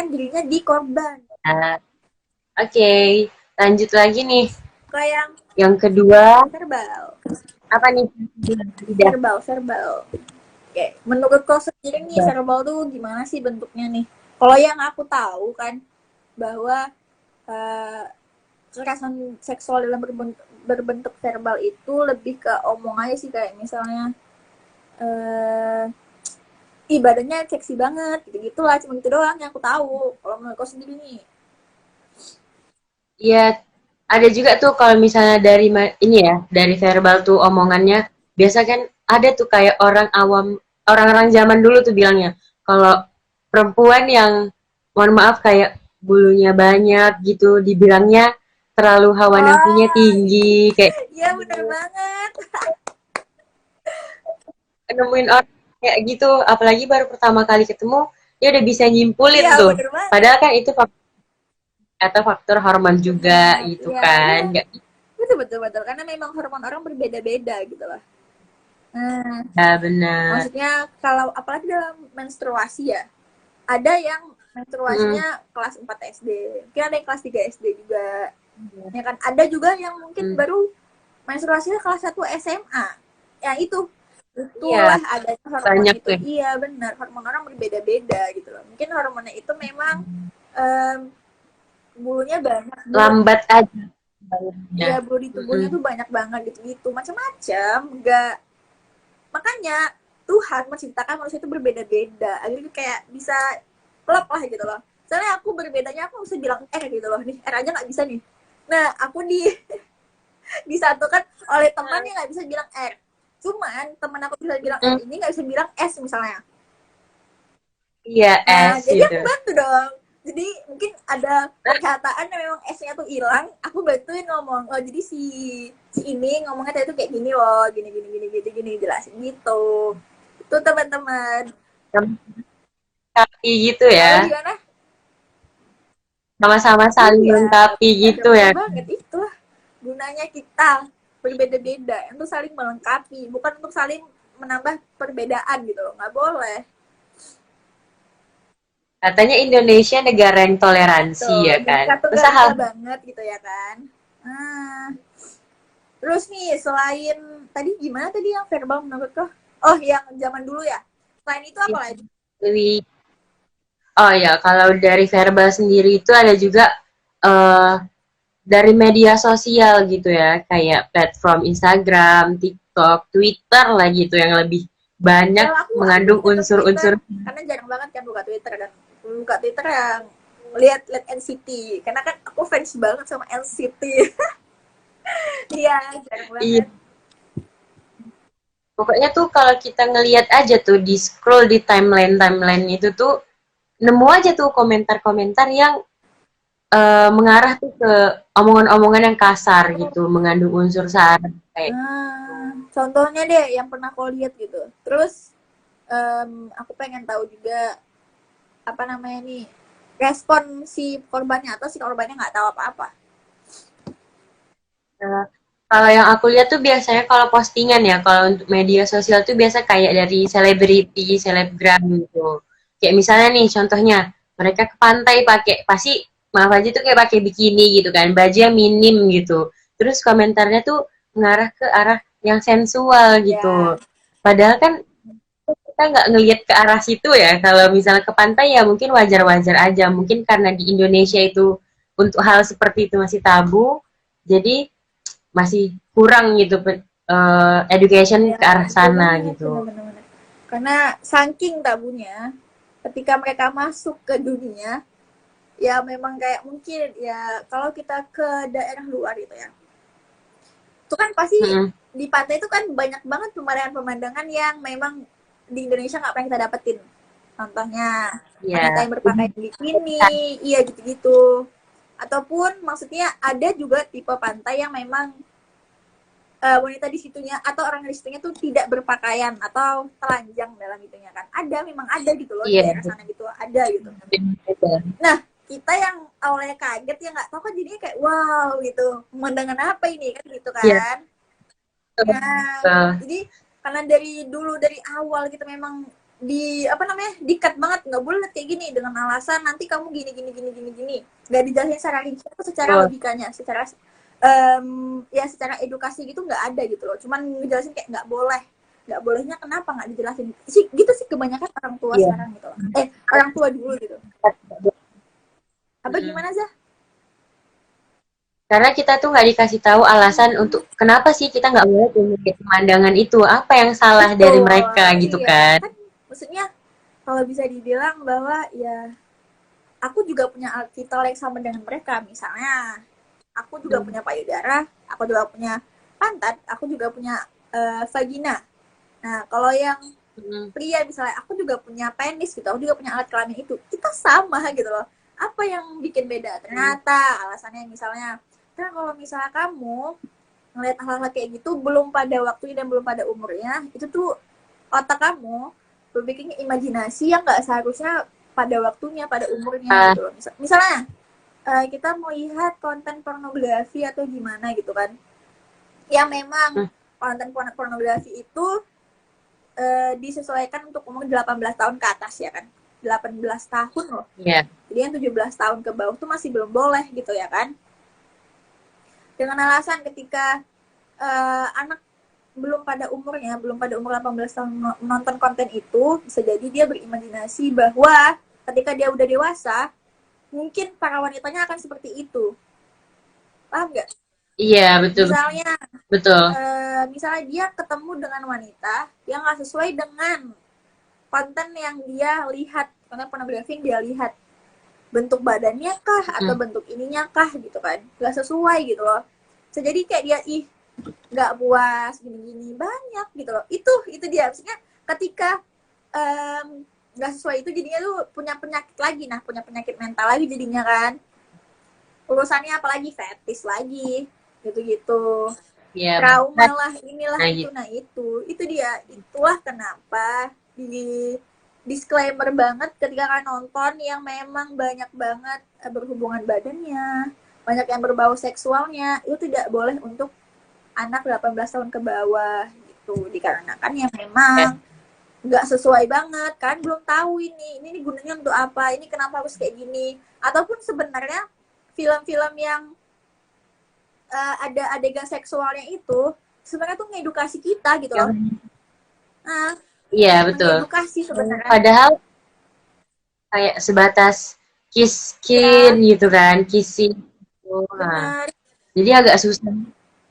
memposisikan dirinya di korban. Oke, lanjut lagi nih. Kayak yang Yang kedua, verbal, apa nih? Tidak. verbal. Kayak menurut kau sendiri nih verbal tuh gimana sih bentuknya nih? Kalau yang aku tahu kan bahwa uh, kekerasan seksual dalam berbentuk verbal itu lebih ke omong aja sih, kayak misalnya ibadahnya seksi banget gitu gitulah, cuma gitu doang yang aku tahu. Kalau menurut kau sendiri nih? Iya, ada juga tuh kalau misalnya dari ini ya, dari verbal tuh omongannya, biasa kan ada tuh kayak orang awam, orang-orang zaman dulu tuh bilangnya, kalau perempuan yang, mohon maaf, kayak bulunya banyak gitu, dibilangnya terlalu hawa nafsunya Oh tinggi, kayak iya benar banget. nemuin orang kayak gitu, apalagi baru pertama kali ketemu, dia udah bisa nyimpulin Iya tuh. benar banget. Padahal kan itu atau faktor hormon juga Benar gitu iya kan, iya, nggak betul betul betul, karena memang hormon orang berbeda-beda gitu loh. Nah, bisa benar. maksudnya kalau apalagi dalam menstruasi ya, ada yang Mm-mm. menstruasinya kelas 4 SD, mungkin ada yang kelas 3 SD juga. Ya kan, ada juga yang mungkin Mm. baru menstruasinya kelas 1 SMA. Ya Iya, itulah adanya hormon banyak itu. tuh. Iya benar, hormon orang berbeda-beda gitu loh. Mungkin hormonnya itu memang um, bulunya banyak, Lambat aja bangunnya. iya bulu di tubuhnya Mm-mm. tuh banyak banget gitu-gitu, macam-macam. Enggak, makanya Tuhan menciptakan manusia itu berbeda-beda agar kayak bisa klop lah gitu loh. Soalnya aku berbedanya, aku bisa bilang R gitu loh, nih R aja nggak bisa nih. Nah aku disatukan oleh teman yang nggak bisa bilang R, cuman teman aku bisa bilang R Mm. ini nggak bisa bilang S misalnya. Iya, Nah es jadi gitu. aku bantu dong, jadi mungkin ada perkataan yang memang S-nya tuh hilang, aku bantuin ngomong, oh jadi si ini ngomongnya tadi tuh kayak gini loh, gini gini gini gini gini, jelasin gitu. Itu teman-teman. Tapi gitu Apa ya. gimana? Sama-sama saling Iya, melengkapi benar gitu benar ya. banget, itulah gunanya kita berbeda-beda untuk saling melengkapi, bukan untuk saling menambah perbedaan gitu loh, nggak boleh. Katanya Indonesia negara yang toleransi Betul, ya kan. Bhinneka Masa Tunggal hal Ika banget gitu ya kan. Nah, terus nih selain tadi gimana tadi yang verbal menurut kau? Oh, yang zaman dulu ya. Selain itu apa lagi? lebih, oh ya, kalau dari verbal sendiri itu ada juga eh dari media sosial gitu ya, kayak platform Instagram, TikTok, Twitter lah gitu yang lebih banyak Well, aku mengandung belum nyentuh Twitter unsur-unsur. karena jarang banget kan buka Twitter, dan buka Twitter yang lihat NCT karena kan aku fans banget sama NCT. Iya, jarang Iya, banget. pokoknya tuh kalau kita ngelihat aja tuh di scroll di timeline itu tuh nemu aja tuh komentar-komentar yang mengarah tuh ke omongan-omongan yang kasar gitu, mengandung unsur sara kayak gitu. Contohnya deh yang pernah kau lihat gitu. Terus aku pengen tahu juga apa namanya nih, respon si korbannya atau si korbannya nggak tahu apa-apa. Nah, kalau yang aku lihat tuh biasanya kalau postingan ya, kalau untuk media sosial tuh biasa kayak dari selebriti, selebgram gitu. Kayak misalnya nih contohnya, mereka ke pantai pakai pasti maaf aja tuh kayak pakai bikini gitu kan, bajunya minim gitu. Terus komentarnya tuh mengarah ke arah yang sensual gitu. Ya, Padahal kan kita nggak ngelihat ke arah situ ya. Kalau misalnya ke pantai ya mungkin wajar-wajar aja. Mungkin karena di Indonesia itu untuk hal seperti itu masih tabu, jadi masih kurang gitu education ya ke arah betul sana banget, gitu. benar-benar. Karena saking tabunya, ketika mereka masuk ke dunia, ya memang kayak mungkin ya kalau kita ke daerah luar gitu ya, itu kan pasti Mm-mm. di pantai itu kan banyak banget pemandangan-pemandangan yang memang di Indonesia nggak pernah kita dapetin. Contohnya wanita Ya, yang berpakaian bikini, iya gitu-gitu. Ataupun maksudnya ada juga tipe pantai yang memang wanita di situnya atau orang di situnya tuh tidak berpakaian atau telanjang dalam itunya kan. Ada, memang ada gitu loh di iya, daerah sana gitu, ada gitu. beda. Nah, kita yang awalnya kaget ya nggak tahu kan, jadinya kayak wow gitu. Pemandangan apa ini kan gitu Iya, kan. betul, Ya, betul. jadi karena dari dulu dari awal kita memang di apa namanya dikat banget, nggak boleh kayak gini dengan alasan nanti kamu gini gini gini gini gini, nggak dijelasin secara rinci atau secara Betul. logikanya, secara ya secara edukasi gitu nggak ada gitu loh, cuman ngejelasin kayak nggak bolehnya kenapa nggak dijelasin sih gitu sih kebanyakan orang tua Iya. sekarang gitu loh, orang tua dulu gitu. Apa Mm-mm. gimana Zah? Karena kita tuh nggak dikasih tahu alasan untuk kenapa sih kita nggak boleh punya pemandangan itu, apa yang salah dari Betul, mereka gitu iya kan. kan, maksudnya kalau bisa dibilang bahwa ya aku juga punya alat vital yang sama dengan mereka, misalnya aku juga Hmm. punya payudara, aku juga punya pantat, aku juga punya vagina. Nah, kalau yang Hmm. pria misalnya, aku juga punya penis gitu, aku juga punya alat kelamin itu. Kita sama gitu loh. Apa yang bikin beda? Ternyata alasannya misalnya, kan kalau misalnya kamu ngeliat hal-hal kayak gitu belum pada waktunya dan belum pada umurnya, itu tuh otak kamu berpikirnya imajinasi yang nggak seharusnya pada waktunya, pada umurnya Ah, gitu loh. Misalnya kita mau lihat konten pornografi atau gimana gitu kan, ya memang hmm, konten pornografi itu disesuaikan untuk umur 18 tahun ke atas ya kan, 18 tahun loh, iya. jadi yang 17 tahun ke bawah tuh masih belum boleh gitu ya kan, dengan alasan ketika anak belum pada umur 18 tahun menonton konten itu, bisa jadi dia berimajinasi bahwa ketika dia udah dewasa mungkin para wanitanya akan seperti itu, paham nggak? Iya, betul, Misalnya betul. misalnya dia ketemu dengan wanita yang nggak sesuai dengan konten yang dia lihat, konten pornografi yang dia lihat, bentuk badannya kah atau Hmm. bentuk ininya kah gitu kan, nggak sesuai gitu loh, bisa jadi kayak dia nggak puas gini-gini banyak gitu loh, itu dia maksudnya ketika nggak sesuai itu jadinya tuh punya penyakit lagi, nah punya penyakit mental lagi jadinya kan, urusannya apalagi fetis lagi gitu-gitu, Iya, trauma benar. lah inilah Nah, itu, gitu. nah itu dia, itulah kenapa di disclaimer banget ketika kalian nonton yang memang banyak banget berhubungan badannya, banyak yang berbau seksualnya, itu tidak boleh untuk anak 18 tahun ke bawah gitu, dikarenakan yang Ya. memang nggak sesuai banget kan, belum tahu ini gunanya untuk apa, ini kenapa harus kayak gini, ataupun sebenarnya film-film yang ada adegan seksualnya itu sebenarnya tuh ngedukasi kita gitu loh, Yang- nah Iya, betul. mengedukasi sebenarnya Padahal kayak sebatas kiss skin ya, gitu kan, kissing. Nah, benar, jadi agak susah.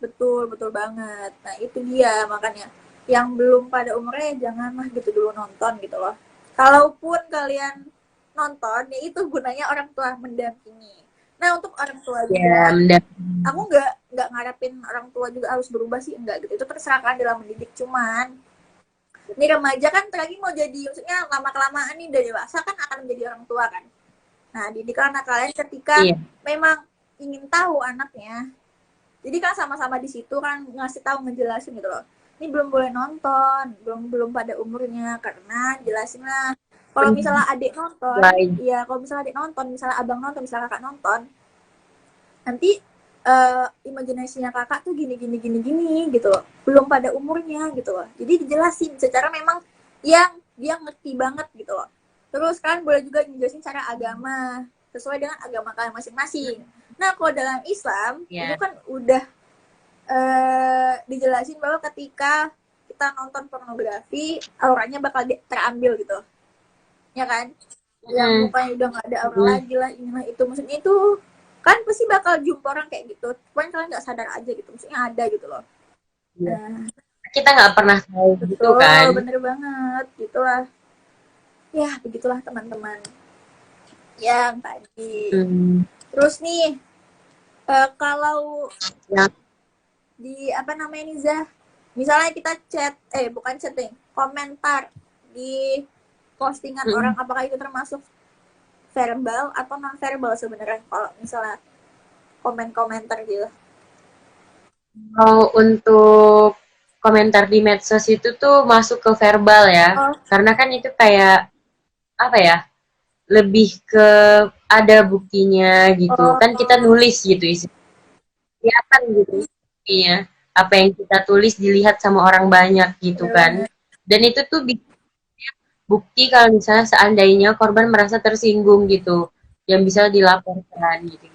betul betul banget, nah itu dia makanya yang belum pada umurnya janganlah gitu dulu nonton gitu loh, kalaupun kalian nonton ya itu gunanya orang tua mendampingi. Nah untuk orang tua Ya, juga, mendapat. aku nggak ngarepin orang tua juga harus berubah sih, enggak gitu, itu terserah kalian dalam mendidik, cuman ini remaja kan lagi mau jadi, maksudnya lama kelamaan nih udah dewasa kan akan menjadi orang tua kan, nah didiklah anak kalian ketika Iya, memang ingin tahu anaknya, jadi kan sama-sama di situ kan ngasih tahu ngejelasin gitu loh, ini belum boleh nonton, belum belum pada umurnya, karena jelasin lah kalau misalnya adik nonton, lain. ya kalau misalnya adik nonton, misalnya abang nonton, misalnya kakak nonton, nanti imajinasinya kakak tuh gini gini gini gini gitu loh, belum pada umurnya gitu loh, jadi dijelasin secara memang yang dia ngerti banget gitu loh, terus kan boleh juga dijelasin secara agama sesuai dengan agama kalian masing-masing. Nah kalau dalam Islam itu Ya. kan udah dijelasin bahwa ketika kita nonton pornografi auranya bakal terambil gitu ya kan, yang Mm-mm. mukanya udah nggak ada aura Mm-mm. lagi lah, inilah itu, maksudnya itu kan pasti bakal jumpa orang kayak gitu, cuman kalian nggak sadar aja gitu, maksudnya ada gitu loh. Iya. Nah Kita nggak pernah tahu gitu betul kan. bener banget gitulah, ya begitulah teman-teman yang tadi. Hmm. Terus nih kalau Ya. di apa namanya nih Zah, misalnya kita chat bukan chatting, komentar di postingan orang, Mm-mm. apakah itu termasuk verbal atau non verbal sebenarnya kalau misalnya komen-komentar gitu? Kalau untuk komentar di medsos itu tuh masuk ke verbal ya. Oh, Karena kan itu kayak apa ya? Lebih ke ada buktinya gitu. Kan kita oh, nulis gitu isi. Kelihatan gitu buktinya. Apa yang kita tulis dilihat sama orang banyak gitu kan. bener-bener. Dan itu tuh bukti kalau misalnya seandainya korban merasa tersinggung gitu, yang bisa dilaporkan gitu.